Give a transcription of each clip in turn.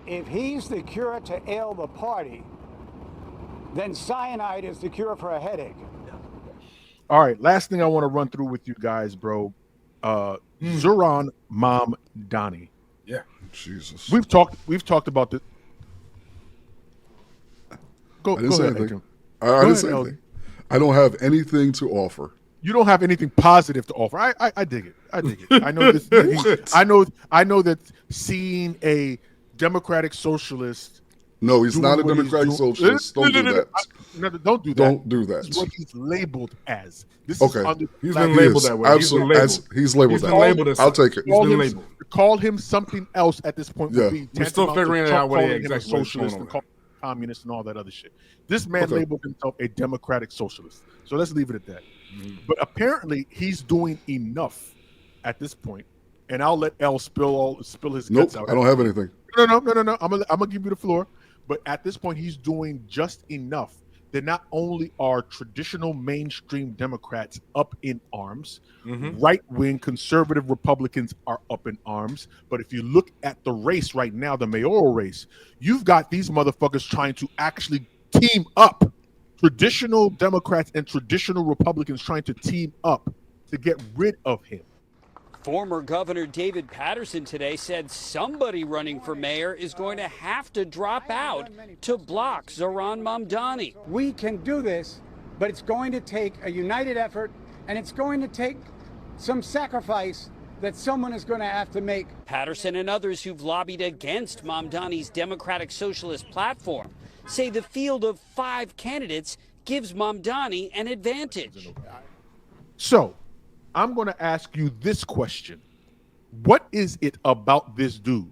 if he's the cure to ail the party, then cyanide is the cure for a headache. All right, last thing I want to run through with you guys, bro. Zorhan Mamdani. Yeah. Jesus. We've talked about this. I didn't say anything. Adrian. I didn't say anything. I don't have anything to offer. You don't have anything positive to offer. I dig it. I dig it. I know this. I know that seeing a democratic socialist. No, he's not a democratic socialist. Don't do that. No, don't do that. Don't do that. This is what he's labeled as. This Okay. is He's been labeled that way. Absolutely. He's labeled that way. I'll take it. He's been labeled. Call him something else at this point. Yeah. We're still figuring out what he exactly socialist and communist and all that other shit. This man labeled himself a democratic socialist. So let's leave it at that. But apparently he's doing enough at this point. And I'll let L spill his guts out. I don't have anything. No. I'm gonna give you the floor. But at this point, he's doing just enough that not only are traditional mainstream Democrats up in arms, right-wing conservative Republicans are up in arms, but if you look at the race right now, the mayoral race, you've got these motherfuckers trying to actually team up. Traditional Democrats and traditional Republicans trying to team up to get rid of him. Former Governor David Patterson today said somebody running for mayor is going to have to drop out to block Zorhan Mamdani. We can do this, but it's going to take a united effort, and it's going to take some sacrifice that someone is going to have to make. Patterson and others who've lobbied against Mamdani's Democratic Socialist platform say the field of 5 candidates gives Mamdani an advantage. So, I'm going to ask you this question. What is it about this dude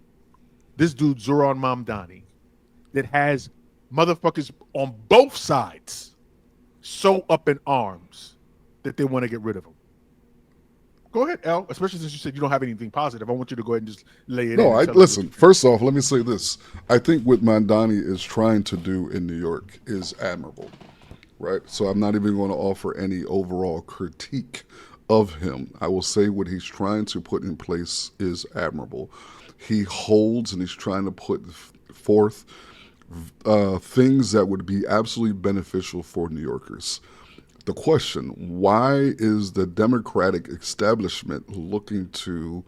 Zorhan Mamdani, that has motherfuckers on both sides so up in arms that they want to get rid of him? Go ahead, L, especially since you said you don't have anything positive. I want you to go ahead and just lay it in. No, listen, first off, let me say this. I think what Mamdani is trying to do in New York is admirable, right? So I'm not even going to offer any overall critique of him. I will say what he's trying to put in place is admirable. He holds and he's trying to put forth things that would be absolutely beneficial for New Yorkers. The question, why is the Democratic establishment looking to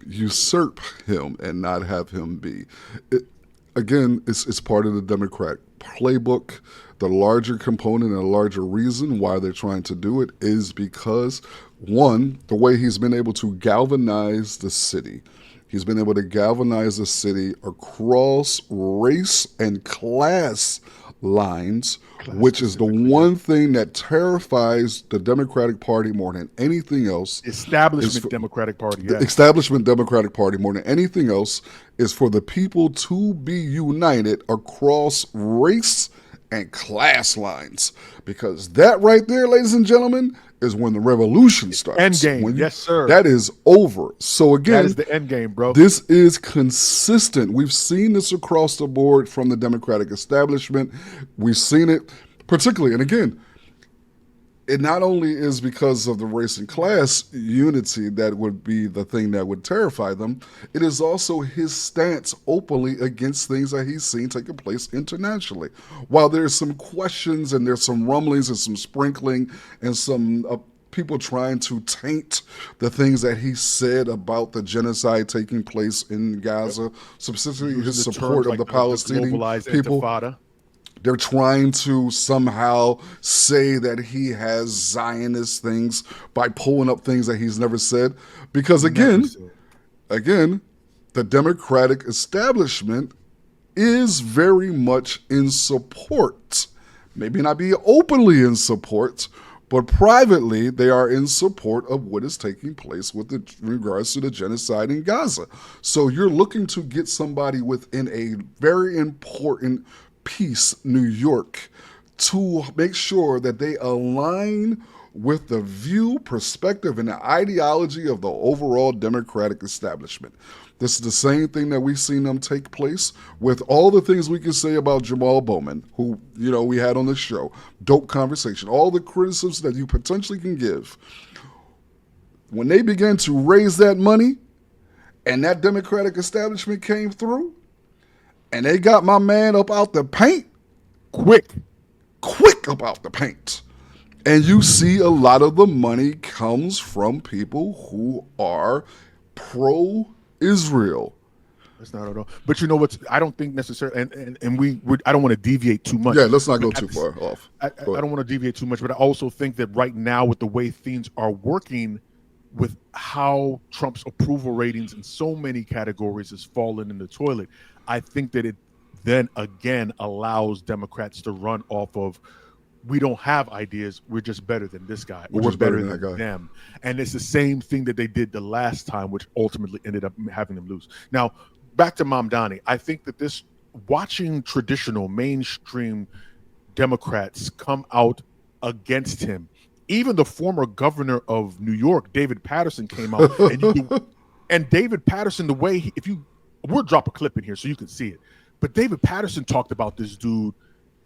usurp him and not have him be? It's part of the Democratic playbook. The larger component and the larger reason why they're trying to do it is because, one, the way he's been able to galvanize the city. He's been able to galvanize the city across race and class lines, which is the one thing that terrifies the Democratic Party more than anything else. Establishment Democratic Party. The establishment Democratic Party more than anything else is for the people to be united across race and class lines, because that right there, ladies and gentlemen, is when the revolution starts. End game. Yes, sir. That is over. So again, that is the end game, bro. This is consistent. We've seen this across the board from the Democratic establishment. We've seen it particularly, and again, it not only is because of the race and class unity that would be the thing that would terrify them, it is also his stance openly against things that he's seen taking place internationally. While there's some questions and there's some rumblings and some sprinkling and some people trying to taint the things that he said about the genocide taking place in Gaza, specifically his support of the Palestinian people. Intifada. They're trying to somehow say that he has Zionist things by pulling up things that he's never said. Because again, the Democratic establishment is very much in support. Maybe not be openly in support, but privately they are in support of what is taking place with regards to the genocide in Gaza. So you're looking to get somebody within a very important piece, New York, to make sure that they align with the view, perspective, and the ideology of the overall Democratic establishment. This is the same thing that we've seen them take place with all the things we can say about Jamal Bowman, who, we had on the show. Dope conversation. All the criticisms that you potentially can give. When they began to raise that money and that Democratic establishment came through, and they got my man up out the paint Quick. up out the paint. And you see a lot of the money comes from people who are pro-Israel. That's not at all. But you know what? I don't think necessarily, and I don't want to deviate too much. Yeah, let's not go too far off. I don't want to deviate too much, but I also think that right now, with the way things are working, with how Trump's approval ratings in so many categories has fallen in the toilet, I think that it then again allows Democrats to run off of, we don't have ideas, we're just better than this guy, or we're better than that guy. Them. And it's the same thing that they did the last time, which ultimately ended up having them lose. Now, back to Mamdani, I think that this, watching traditional mainstream Democrats come out against him, even the former governor of New York, David Patterson, came out, and David Patterson, the way we'll drop a clip in here so you can see it, but David Patterson talked about this dude.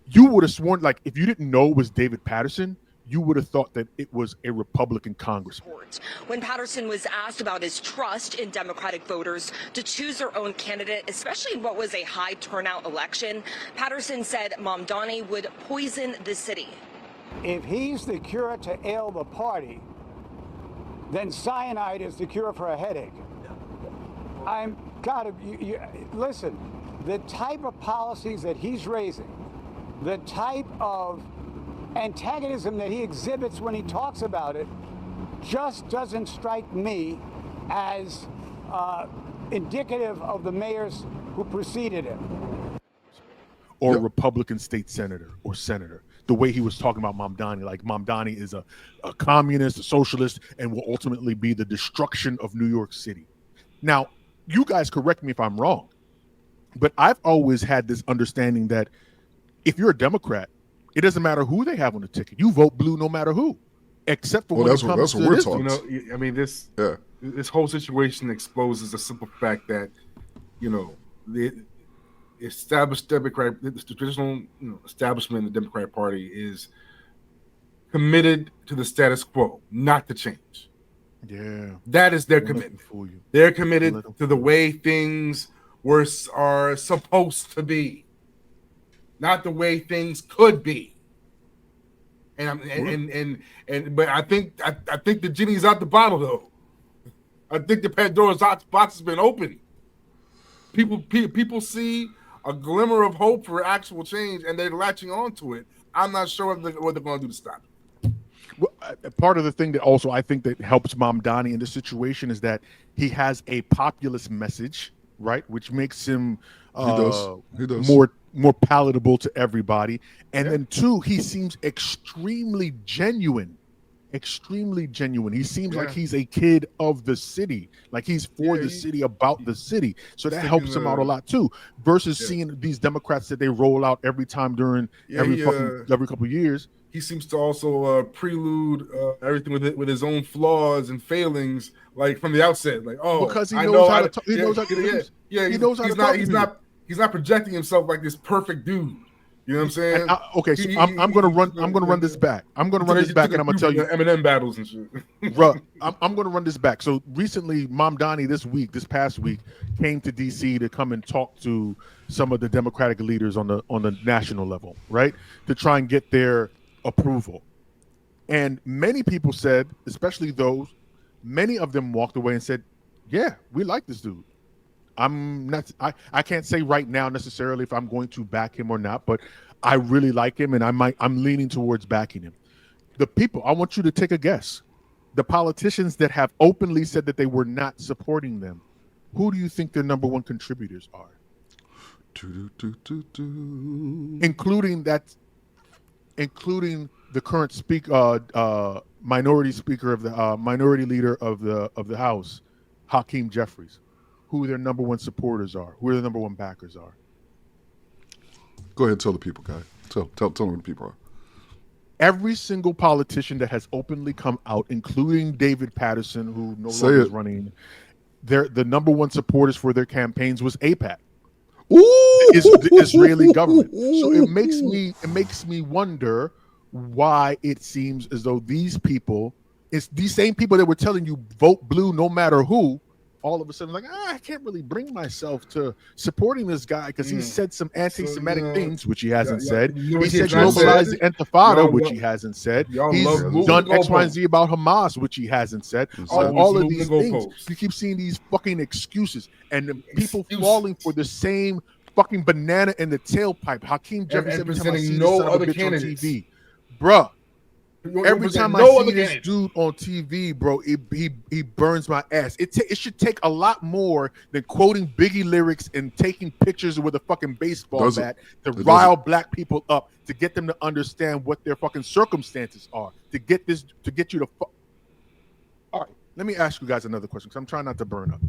You would have sworn, like, if you didn't know it was David Patterson, you would have thought that it was a Republican congressman. When Patterson was asked about his trust in Democratic voters to choose their own candidate, especially in what was a high turnout election, Patterson said Mamdani would poison the city. If he's the cure to ail the party, then cyanide is the cure for a headache. Listen, the type of policies that he's raising, the type of antagonism that he exhibits when he talks about it, just doesn't strike me as indicative of the mayors who preceded him. Or a Republican state senator or senator. The way he was talking about Mamdani, like Mamdani is a communist, a socialist, and will ultimately be the destruction of New York City. Now, you guys correct me if I'm wrong, but I've always had this understanding that if you're a Democrat, it doesn't matter who they have on the ticket. You vote blue no matter who, except for when it comes to we're this. talking. You know, I mean, this whole situation exposes the simple fact that, you know, the established Democrat, the traditional establishment of the Democratic Party is committed to the status quo, not to change. Yeah, that is their commitment. They're committed to the way things are supposed to be, not the way things could be. But I think the genie's out the bottle, though. I think the Pandora's box has been opened. People see a glimmer of hope for actual change, and they're latching onto it. I'm not sure what they're going to do to stop it. Well, part of the thing that also I think that helps Mamdani in this situation is that he has a populist message, right, which makes him he does. more palatable to everybody. And then two, he seems extremely genuine. He seems like he's a kid of the city, like he's for the city, about the city. So that helps him out a lot too, versus seeing these Democrats that they roll out every time during every couple of years. He seems to also prelude everything with his own flaws and failings, like from the outset. Like, because he knows how to talk. He knows how to talk. He's not projecting himself like this perfect dude. You know what I'm saying? I'm gonna run this back. I'm gonna run this back, and I'm gonna tell you Eminem battles and shit. Bro, I'm gonna run this back. So recently, Mamdani this past week, came to DC to come and talk to some of the Democratic leaders on the national level, right, to try and get their approval. And many people said, especially many of them walked away and said, "Yeah, we like this dude." I can't say right now necessarily if I'm going to back him or not, but I really like him, and I'm leaning towards backing him. The people, I want you to take a guess. The politicians that have openly said that they were not supporting them, who do you think their number one contributors are? Including the current minority speaker of the minority leader of the House, Hakeem Jeffries. Who their number one supporters are, who their number one backers are. Go ahead and tell the people, Guy. Tell them who the people are. Every single politician that has openly come out, including David Patterson, who no longer is running, the number one supporters for their campaigns was AIPAC. Is the Israeli government. So it makes me wonder why it seems as though these people, it's these same people that were telling you vote blue no matter who, all of a sudden like, I can't really bring myself to supporting this guy because he said some anti-Semitic things, which he hasn't said. He said globalize the Intifada, which he hasn't said. He's done X, Y, and Z about Hamas, which he hasn't said. All of these things, you keep seeing these fucking excuses and the people falling for the same fucking banana in the tailpipe. Hakeem Jeffries every time I see this son of a bitch on TV, bruh. Every time I see this dude on TV, bro, he burns my ass. It should take a lot more than quoting Biggie lyrics and taking pictures with a fucking baseball bat to rile black people up, to get them to understand what their fucking circumstances are, to get you to All right, let me ask you guys another question because I'm trying not to burn up.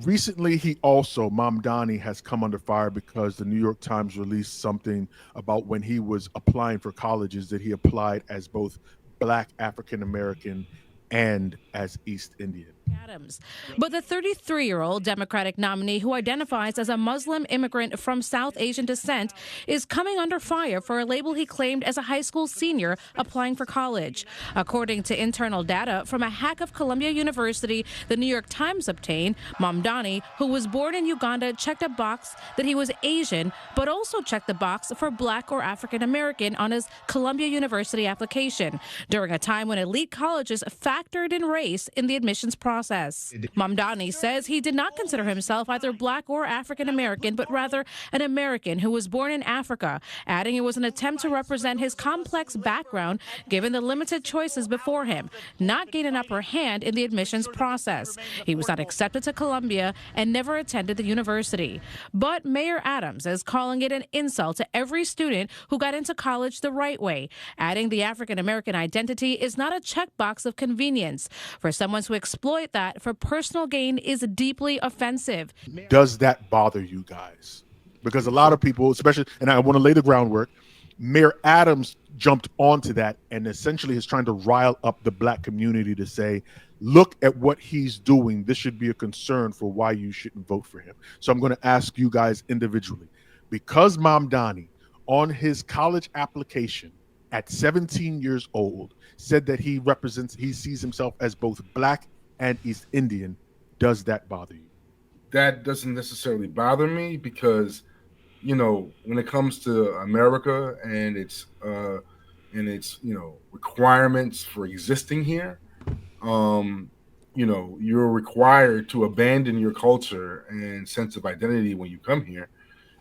Recently, Mamdani has come under fire because the New York Times released something about when he was applying for colleges that he applied as both Black African American and as East Indian. Adams. But the 33-year-old Democratic nominee who identifies as a Muslim immigrant from South Asian descent is coming under fire for a label he claimed as a high school senior applying for college. According to internal data from a hack of Columbia University the New York Times obtained, Mamdani, who was born in Uganda, checked a box that he was Asian, but also checked the box for Black or African American on his Columbia University application during a time when elite colleges factored in race in the admissions process. Mamdani says he did not consider himself either Black or African American, but rather an American who was born in Africa, adding it was an attempt to represent his complex background given the limited choices before him, not gain an upper hand in the admissions process. He was not accepted to Columbia and never attended the university. But Mayor Adams is calling it an insult to every student who got into college the right way, adding the African American identity is not a checkbox of convenience. For someone to exploit that for personal gain is deeply offensive. Does that bother you guys? Because a lot of people, especially, and I want to lay the groundwork, Mayor Adams jumped onto that and essentially is trying to rile up the Black community to say, look at what he's doing. This should be a concern for why you shouldn't vote for him. So I'm going to ask you guys individually, because Mamdani on his college application at 17 years old said that he sees himself as both Black and East Indian, does that bother you? That doesn't necessarily bother me because, when it comes to America and its requirements for existing here, you're required to abandon your culture and sense of identity when you come here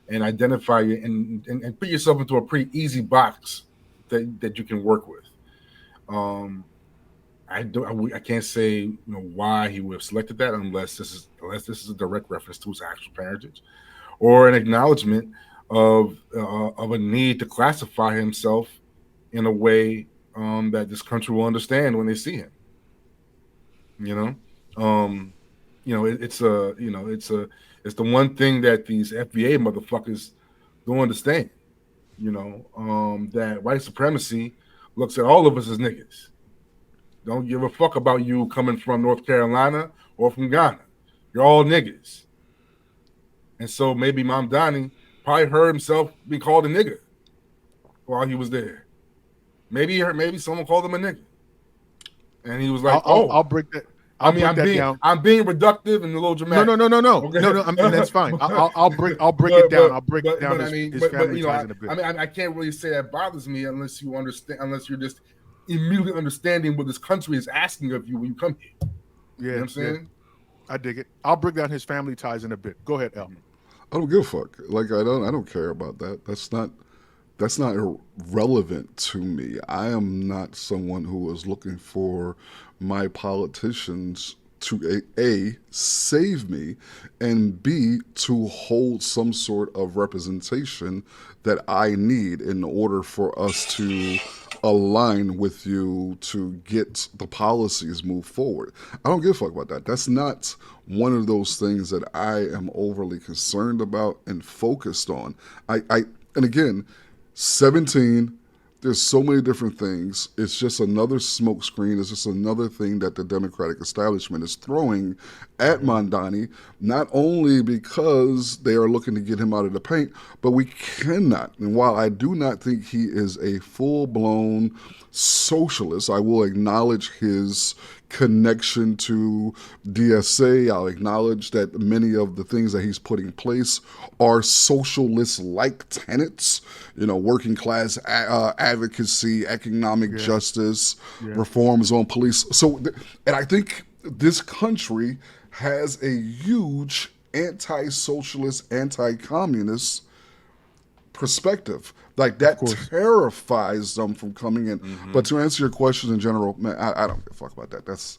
and identify and put yourself into a pretty easy box that you can work with. I can't say why he would have selected that unless this is a direct reference to his actual parentage, or an acknowledgement of a need to classify himself in a way that this country will understand when they see him. It's the one thing that these FBA motherfuckers don't understand. That white supremacy looks at all of us as niggas. Don't give a fuck about you coming from North Carolina or from Ghana. You're all niggas. And so maybe Mamdani probably heard himself be called a nigga while he was there. Maybe someone called him a nigga. And he was like, I'll break that. I'm being reductive and a little dramatic. No. Okay. No. I mean, that's fine. I'll break it down. I'll break it down. His family ties in a bit. I can't really say that bothers me unless you understand. Unless you're just immediately understanding what this country is asking of you when you come here. Yeah, you know what I'm saying? Yeah. I dig it. I'll break down his family ties in a bit. Go ahead, El. I don't give a fuck. Like I don't care about that. That's not irrelevant to me. I am not someone who is looking for my politicians to A, save me, and B, to hold some sort of representation that I need in order for us to align with you to get the policies moved forward. I don't give a fuck about that. That's not one of those things that I am overly concerned about and focused on. And again, 17, there's so many different things. It's just another smokescreen. It's just another thing that the Democratic establishment is throwing at Mamdani, not only because they are looking to get him out of the paint, but we cannot. And while I do not think he is a full-blown socialist, I will acknowledge his connection to DSA. I'll acknowledge that many of the things that he's put in place are socialist-like tenets, working class advocacy, economic justice, reforms on police. So, and I think this country has a huge anti-socialist, anti-communist perspective. Like that terrifies them from coming in. But to answer your question in general, man, I don't give a fuck about that.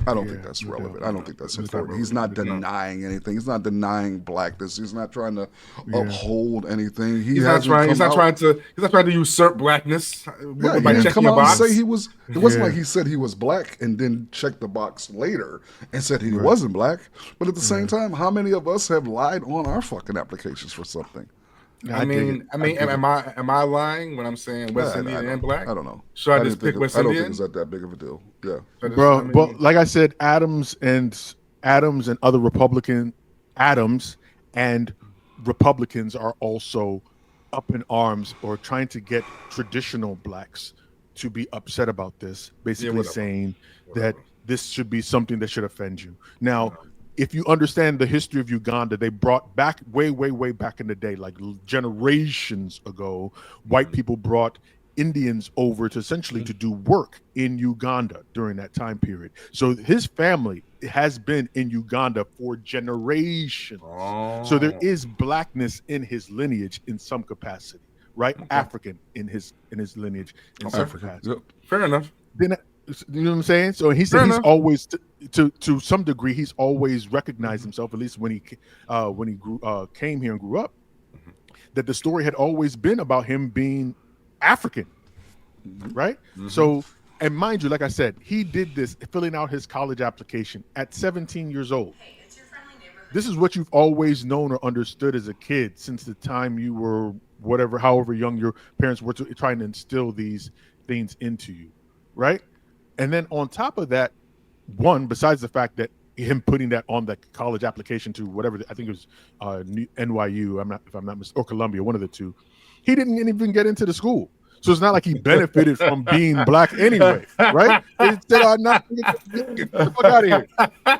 I don't think that's relevant. I don't think that's important. He's not denying anything. He's not denying blackness. He's not trying to uphold anything. He's not trying to usurp blackness. Yeah, he didn't come out and say he was. It wasn't like he said he was black and then checked the box later and said he wasn't black. But at the same time, how many of us have lied on our fucking applications for something? Am I lying when I'm saying West Indian and black? I don't know. Should I just pick West Indian? I don't think it's that big of a deal. Yeah, bro. But like I said, Adams and other Adams and Republicans are also up in arms or trying to get traditional blacks to be upset about this, basically saying that this should be something that should offend you. Now, if you understand the history of Uganda, they brought back way back in the day, like generations ago, white people brought Indians over to essentially to do work in Uganda during that time period. So his family has been in Uganda for generations. So there is blackness in his lineage in some capacity, right? African in his lineage in some capacity. Yep. Fair enough. Then, you know what I'm saying? So he said he's always, to some degree, he's always recognized himself, at least when he came here and grew up, that the story had always been about him being African, right? So, and mind you, like I said, he did this filling out his college application at 17 years old. This is what you've always known or understood as a kid since the time you were however young your parents were trying to instill these things into you, right? And then on top of that, besides the fact that him putting that on the college application to whatever, I think it was NYU, if I'm not mistaken, or Columbia, one of the two, he didn't even get into the school. So it's not like he benefited from being black anyway, right? He said, get the fuck out of here.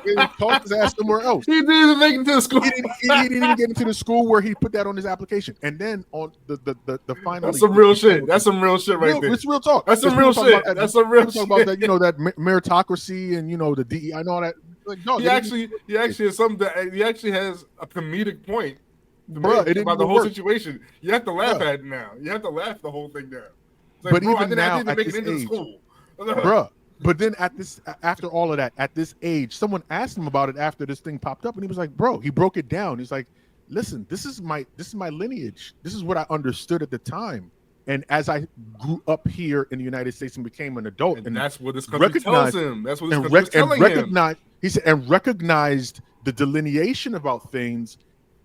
He taught his ass somewhere else. He didn't even make it to the school. He didn't even get into the school where he put that on his application. And then on the final. That's some real shit. That's some real shit right there. It's real talk. That's some real shit. That's some real shit. Talk about that, that meritocracy and the DEI and all that. Like, no, he actually has something. He actually has a comedic point. Bro, about the whole situation. You have to laugh at it now. You have to laugh the whole thing down. Like, but even now, I didn't make it into school. Bro, but then after all of that, at this age, someone asked him about it after this thing popped up, and he was like, bro, he broke it down. He's like, listen, this is my lineage. This is what I understood at the time. And as I grew up here in the United States and became an adult, and that's what this country tells him. That's what this country is telling him. He said, and recognized the delineation about things.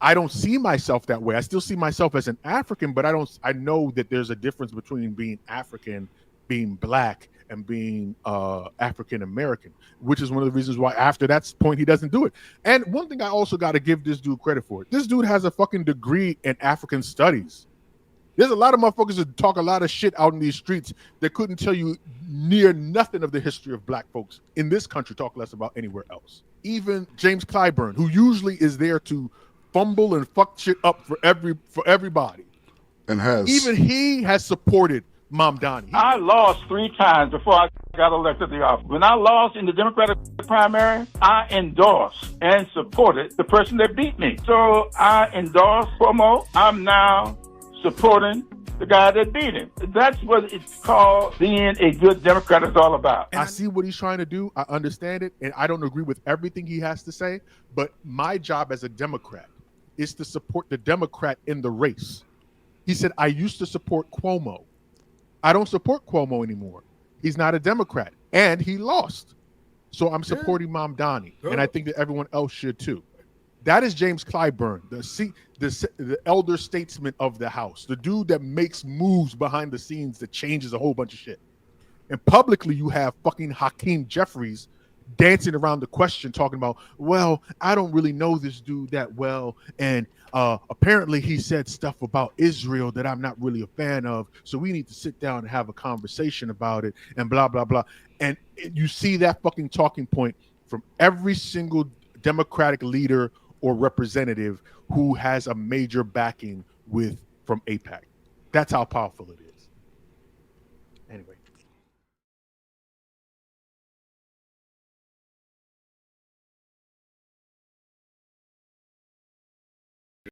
I don't see myself that way. I still see myself as an African, but I know that there's a difference between being African, being black, and being African American, which is one of the reasons why after that point he doesn't do it. And one thing I also got to give this dude credit for. This dude has a fucking degree in African studies. There's a lot of motherfuckers that talk a lot of shit out in these streets that couldn't tell you near nothing of the history of black folks in this country, talk less about anywhere else. Even James Kyburn, who usually is there to fumble and fuck shit up for everybody, and even he has supported Mamdani. I lost 3 times before I got elected to the office. When I lost in the Democratic primary, I endorsed and supported the person that beat me. So I endorsed Cuomo. I'm now supporting the guy that beat him. That's what it's called being a good Democrat is all about. I see what he's trying to do. I understand it. And I don't agree with everything he has to say. But my job as a Democrat is to support the Democrat in the race. He said, I used to support Cuomo. I don't support Cuomo anymore. He's not a Democrat. And he lost. So I'm supporting Mamdani. And I think that everyone else should too. That is James Clyburn, the elder statesman of the House, the dude that makes moves behind the scenes that changes a whole bunch of shit. And publicly, you have fucking Hakeem Jeffries dancing around the question, talking about, well, I don't really know this dude that well, and apparently he said stuff about Israel that I'm not really a fan of, so we need to sit down and have a conversation about it, and blah blah blah. And you see that fucking talking point from every single Democratic leader or representative who has a major backing from AIPAC. That's how powerful it is. Anyway.